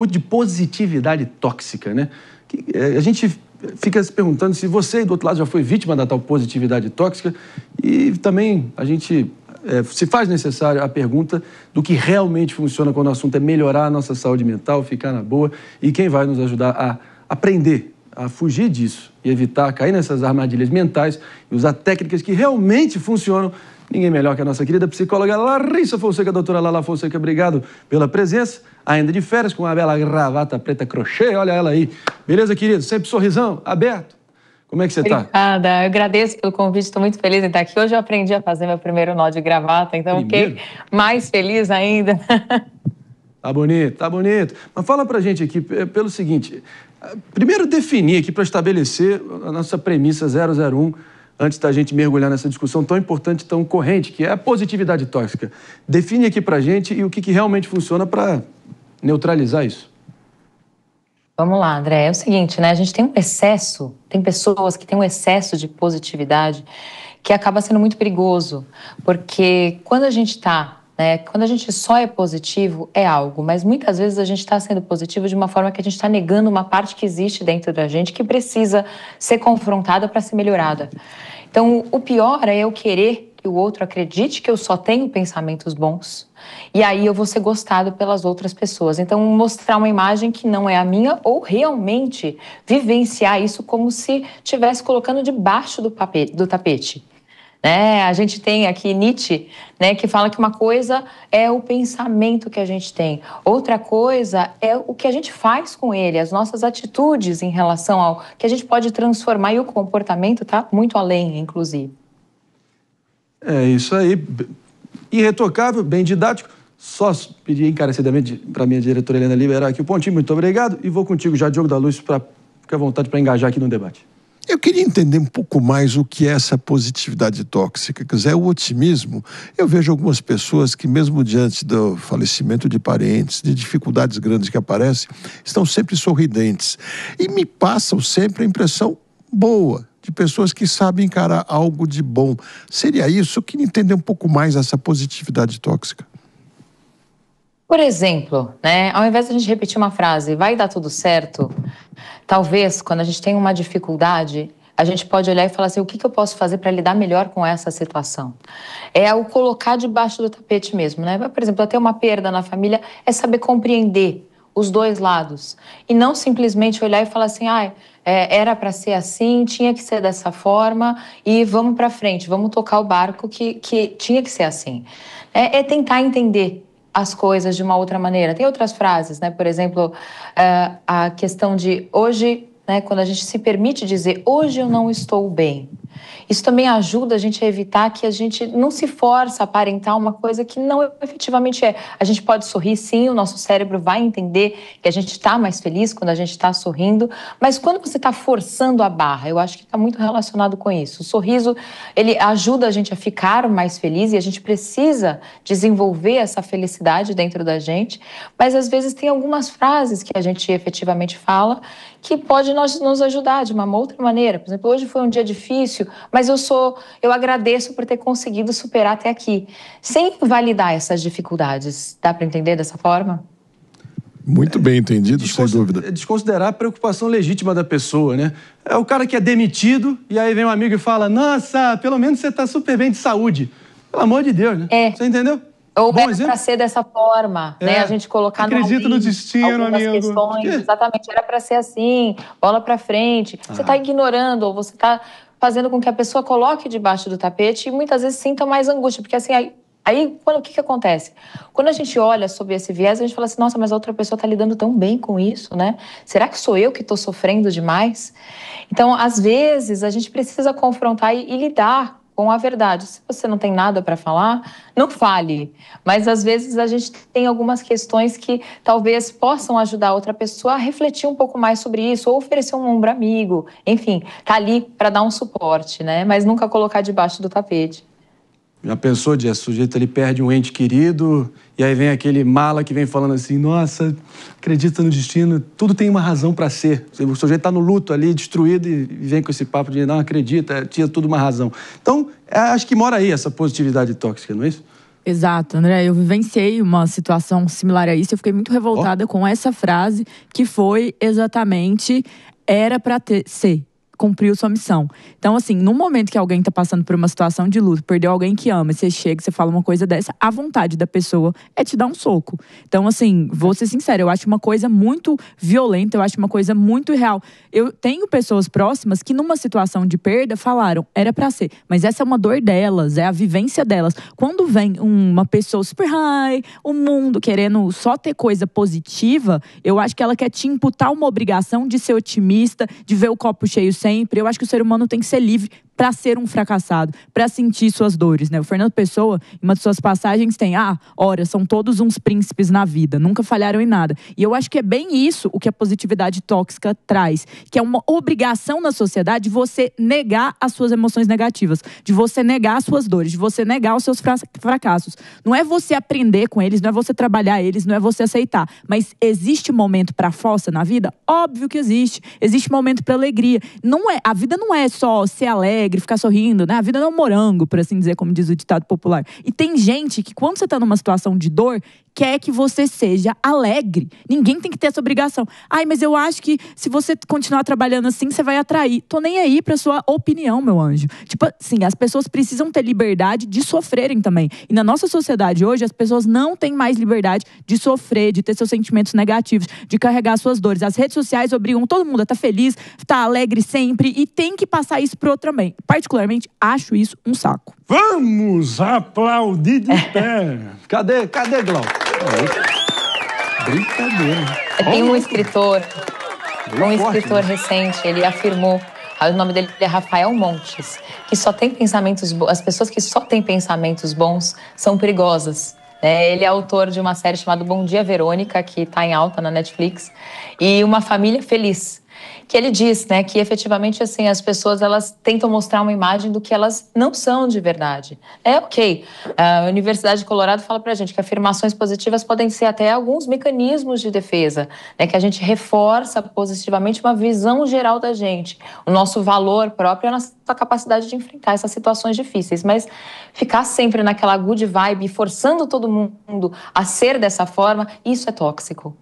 muito de positividade tóxica, né? A gente fica se perguntando se você, do outro lado, já foi vítima da tal positividade tóxica e também a gente se faz necessária a pergunta do que realmente funciona quando o assunto é melhorar a nossa saúde mental, ficar na boa, e quem vai nos ajudar a aprender a fugir disso e evitar cair nessas armadilhas mentais e usar técnicas que realmente funcionam. Ninguém melhor que a nossa querida psicóloga Larissa Fonseca, doutora Lala Fonseca. Obrigado pela presença, ainda de férias, com uma bela gravata preta crochê, olha ela aí. Beleza, querido? Sempre sorrisão, aberto. Como é que você tá? Obrigada, eu agradeço pelo convite, estou muito feliz em estar aqui. Hoje eu aprendi a fazer meu primeiro nó de gravata, então fiquei mais feliz ainda. Tá bonito, tá bonito. Mas fala pra gente aqui, pelo seguinte, primeiro definir aqui para estabelecer a nossa premissa 001, antes da gente mergulhar nessa discussão tão importante, tão corrente, que é a positividade tóxica. Define aqui pra gente e o que realmente funciona para neutralizar isso. Vamos lá, André. É o seguinte, né? A gente tem um excesso, tem pessoas que têm um excesso de positividade que acaba sendo muito perigoso, porque quando a gente quando a gente só é positivo, é algo, mas muitas vezes a gente está sendo positivo de uma forma que a gente está negando uma parte que existe dentro da gente que precisa ser confrontada para ser melhorada. Então, o pior é eu querer que o outro acredite que eu só tenho pensamentos bons e aí eu vou ser gostado pelas outras pessoas. Então, mostrar uma imagem que não é a minha ou realmente vivenciar isso como se estivesse colocando debaixo do tapete. A gente tem aqui Nietzsche, que fala que uma coisa é o pensamento que a gente tem, outra coisa é o que a gente faz com ele, as nossas atitudes em relação ao que a gente pode transformar, e o comportamento está muito além, inclusive. É isso aí, irretocável, bem didático. Só pedir encarecidamente para a minha diretora Helena liberar aqui o pontinho, muito obrigado, e vou contigo já, Diogo da Luz, para ficar à vontade para engajar aqui no debate. Eu queria entender um pouco mais o que é essa positividade tóxica. Quer dizer, o otimismo. Eu vejo algumas pessoas que, mesmo diante do falecimento de parentes, de dificuldades grandes que aparecem, estão sempre sorridentes. E me passam sempre a impressão boa, de pessoas que sabem encarar algo de bom. Seria isso? Eu queria entender um pouco mais essa positividade tóxica. Por exemplo, ao invés de a gente repetir uma frase, vai dar tudo certo, talvez, quando a gente tem uma dificuldade, a gente pode olhar e falar assim, o que eu posso fazer para lidar melhor com essa situação? É o colocar debaixo do tapete mesmo, Por exemplo, ter uma perda na família é saber compreender os dois lados e não simplesmente olhar e falar assim, era para ser assim, tinha que ser dessa forma e vamos para frente, vamos tocar o barco que tinha que ser assim. É tentar entender as coisas de uma outra maneira. Tem outras frases, Por exemplo, a questão de hoje, quando a gente se permite dizer hoje eu não estou bem. Isso também ajuda a gente a evitar que a gente não se força a aparentar uma coisa que não efetivamente é. A gente pode sorrir, sim, o nosso cérebro vai entender que a gente está mais feliz quando a gente está sorrindo, mas quando você está forçando a barra, eu acho que está muito relacionado com isso. O sorriso, ele ajuda a gente a ficar mais feliz e a gente precisa desenvolver essa felicidade dentro da gente, mas às vezes tem algumas frases que a gente efetivamente fala que pode nos ajudar de uma outra maneira. Por exemplo, hoje foi um dia difícil, mas eu agradeço por ter conseguido superar até aqui, sem invalidar essas dificuldades. Dá para entender dessa forma? Muito bem entendido, sem dúvida. Desconsiderar a preocupação legítima da pessoa, É o cara que é demitido e aí vem um amigo e fala, nossa, pelo menos você está super bem de saúde. Pelo amor de Deus, Você entendeu? Ou era para ser dessa forma, A gente colocar acredita no destino, amigo. Questões, exatamente, era para ser assim, bola para frente. Você está ignorando ou você está fazendo com que a pessoa coloque debaixo do tapete e muitas vezes sinta mais angústia, porque assim, o que acontece? Quando a gente olha sobre esse viés, a gente fala assim, nossa, mas a outra pessoa está lidando tão bem com isso, Será que sou eu que estou sofrendo demais? Então, às vezes, a gente precisa confrontar e lidar com a verdade. Se você não tem nada para falar, não fale. Mas, às vezes, a gente tem algumas questões que talvez possam ajudar a outra pessoa a refletir um pouco mais sobre isso, ou oferecer um ombro amigo. Enfim, tá ali para dar um suporte, Mas nunca colocar debaixo do tapete. Já pensou, o sujeito ali perde um ente querido e aí vem aquele mala que vem falando assim, nossa, acredita no destino, tudo tem uma razão para ser. O sujeito está no luto ali, destruído e vem com esse papo de não acredita, tinha tudo uma razão. Então, acho que mora aí essa positividade tóxica, não é isso? Exato, André. Eu vivenciei uma situação similar a isso. Eu fiquei muito revoltada com essa frase, que foi exatamente: era pra ser. Cumpriu sua missão. Então, assim, no momento que alguém tá passando por uma situação de luto, perdeu alguém que ama, você chega, você fala uma coisa dessa, a vontade da pessoa é te dar um soco. Então, assim, vou ser sincera, eu acho uma coisa muito violenta, eu acho uma coisa muito irreal. Eu tenho pessoas próximas que numa situação de perda falaram, era pra ser. Mas essa é uma dor delas, é a vivência delas. Quando vem uma pessoa super high, o mundo querendo só ter coisa positiva, eu acho que ela quer te imputar uma obrigação de ser otimista, de ver o copo cheio sempre. Eu acho que o ser humano tem que ser livre para ser um fracassado, para sentir suas dores, né? O Fernando Pessoa, em uma de suas passagens, tem: ora, são todos uns príncipes na vida, nunca falharam em nada. E eu acho que é bem isso o que a positividade tóxica traz, que é uma obrigação na sociedade de você negar as suas emoções negativas, de você negar as suas dores, de você negar os seus fracassos. Não é você aprender com eles, não é você trabalhar eles, não é você aceitar. Mas existe momento para fossa na vida? Óbvio que existe. Existe momento para alegria. A vida não é só ser alegre, ficar sorrindo, né? A vida não é um morango, por assim dizer, como diz o ditado popular. E tem gente que, quando você tá numa situação de dor, quer que você seja alegre. Ninguém tem que ter essa obrigação. Mas eu acho que se você continuar trabalhando assim, você vai atrair. Tô nem aí pra sua opinião, meu anjo. Tipo assim, as pessoas precisam ter liberdade de sofrerem também. E na nossa sociedade hoje, as pessoas não têm mais liberdade de sofrer, de ter seus sentimentos negativos, de carregar suas dores. As redes sociais obrigam todo mundo a estar feliz, estar alegre sempre, e tem que passar isso pro outro também. Particularmente, acho isso um saco. Vamos aplaudir de pé. Cadê Glauco? Brincadeira. Tem um escritor recente, ele afirmou, o nome dele é Rafael Montes, que só tem pensamentos bons. As pessoas que só têm pensamentos bons são perigosas. Ele é autor de uma série chamada Bom Dia, Verônica, que está em alta na Netflix, e Uma Família Feliz, que ele diz, né, que efetivamente assim, as pessoas elas tentam mostrar uma imagem do que elas não são de verdade. A Universidade de Colorado fala pra gente que afirmações positivas podem ser até alguns mecanismos de defesa, né, que a gente reforça positivamente uma visão geral da gente, o nosso valor próprio, a nossa capacidade de enfrentar essas situações difíceis. Mas ficar sempre naquela good vibe, forçando todo mundo a ser dessa forma, isso é tóxico.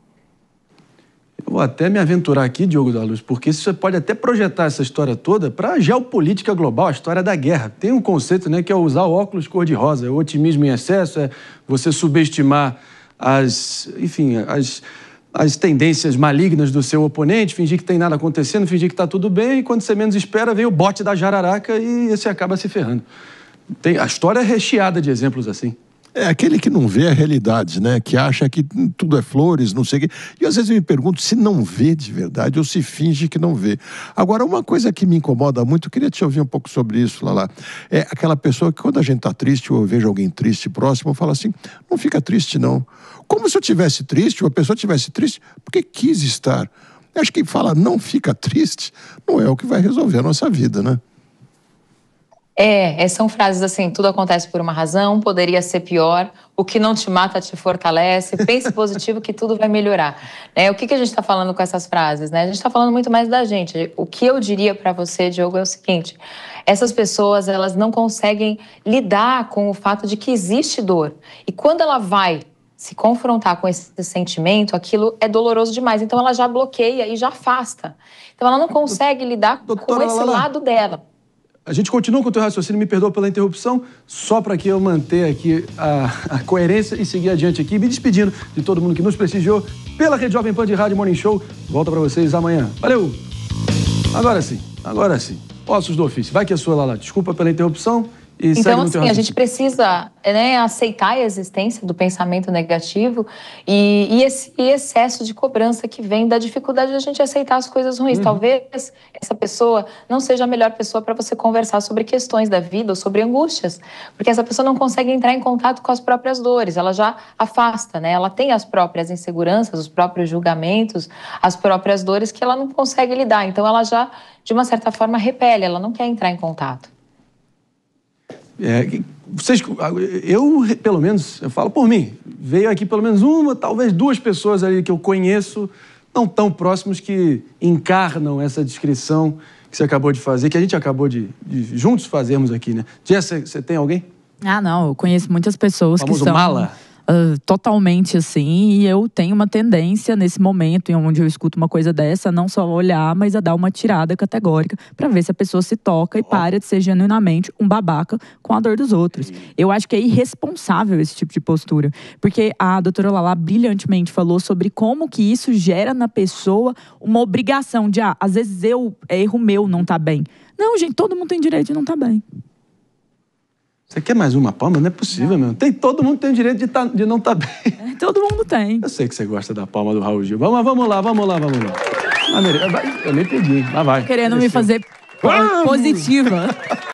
Eu vou até me aventurar aqui, Diogo da Luz, porque você pode até projetar essa história toda para a geopolítica global, a história da guerra. Tem um conceito, né, que é usar o óculos cor-de-rosa, o otimismo em excesso, é você subestimar as tendências malignas do seu oponente, fingir que tem nada acontecendo, fingir que está tudo bem, e quando você menos espera, vem o bote da jararaca e você acaba se ferrando. A história é recheada de exemplos assim. É aquele que não vê a realidade, né? Que acha que tudo é flores, não sei o quê. E às vezes eu me pergunto se não vê de verdade ou se finge que não vê. Agora, uma coisa que me incomoda muito, eu queria te ouvir um pouco sobre isso, Lala. É aquela pessoa que quando a gente tá triste ou eu vejo alguém triste próximo, eu falo assim, não fica triste não. Como se eu tivesse triste ou a pessoa tivesse triste porque quis estar. Eu acho que quem fala não fica triste não é o que vai resolver a nossa vida, né? São frases assim: tudo acontece por uma razão, poderia ser pior, o que não te mata te fortalece, pense positivo que tudo vai melhorar. O que a gente está falando com essas frases? A gente está falando muito mais da gente. O que eu diria para você, Diogo, é o seguinte: essas pessoas elas não conseguem lidar com o fato de que existe dor. E quando ela vai se confrontar com esse sentimento, aquilo é doloroso demais. Então ela já bloqueia e já afasta. Então ela não consegue lidar com esse lado dela. A gente continua com o teu raciocínio, me perdoa pela interrupção, só para que eu manter aqui a coerência e seguir adiante aqui, me despedindo de todo mundo que nos prestigiou pela Rede Jovem Pan de Rádio Morning Show. Volta para vocês amanhã. Valeu! Agora sim. Ossos do ofício. Vai que é sua, Lala. Desculpa pela interrupção. Então, assim, a gente precisa aceitar a existência do pensamento negativo e esse excesso de cobrança que vem da dificuldade de a gente aceitar as coisas ruins. Talvez essa pessoa não seja a melhor pessoa para você conversar sobre questões da vida ou sobre angústias, porque essa pessoa não consegue entrar em contato com as próprias dores, ela já afasta, né? Ela tem as próprias inseguranças, os próprios julgamentos, as próprias dores que ela não consegue lidar. Então, ela já, de uma certa forma, repele, ela não quer entrar em contato. Pelo menos, eu falo por mim, veio aqui pelo menos uma, talvez duas pessoas ali que eu conheço, não tão próximos, que encarnam essa descrição que você acabou de fazer, que a gente acabou de juntos fazermos aqui, né? Jess, você tem alguém? Ah, não. Eu conheço muitas pessoas que são… mala? Totalmente assim, e eu tenho uma tendência nesse momento em onde eu escuto uma coisa dessa, não só olhar, mas a dar uma tirada categórica pra ver se a pessoa se toca e para de ser genuinamente um babaca com a dor dos outros. Eu acho que é irresponsável esse tipo de postura, porque a doutora Lala brilhantemente falou sobre como que isso gera na pessoa uma obrigação de, às vezes é erro meu não tá bem. Não, gente, todo mundo tem direito de não tá bem. Você quer mais uma palma? Não é possível, meu. Todo mundo tem o direito de não estar bem. Todo mundo tem. Eu sei que você gosta da palma do Raul Gil. Vamos lá. Eu nem pedi, mas vai. Querendo me fazer positiva.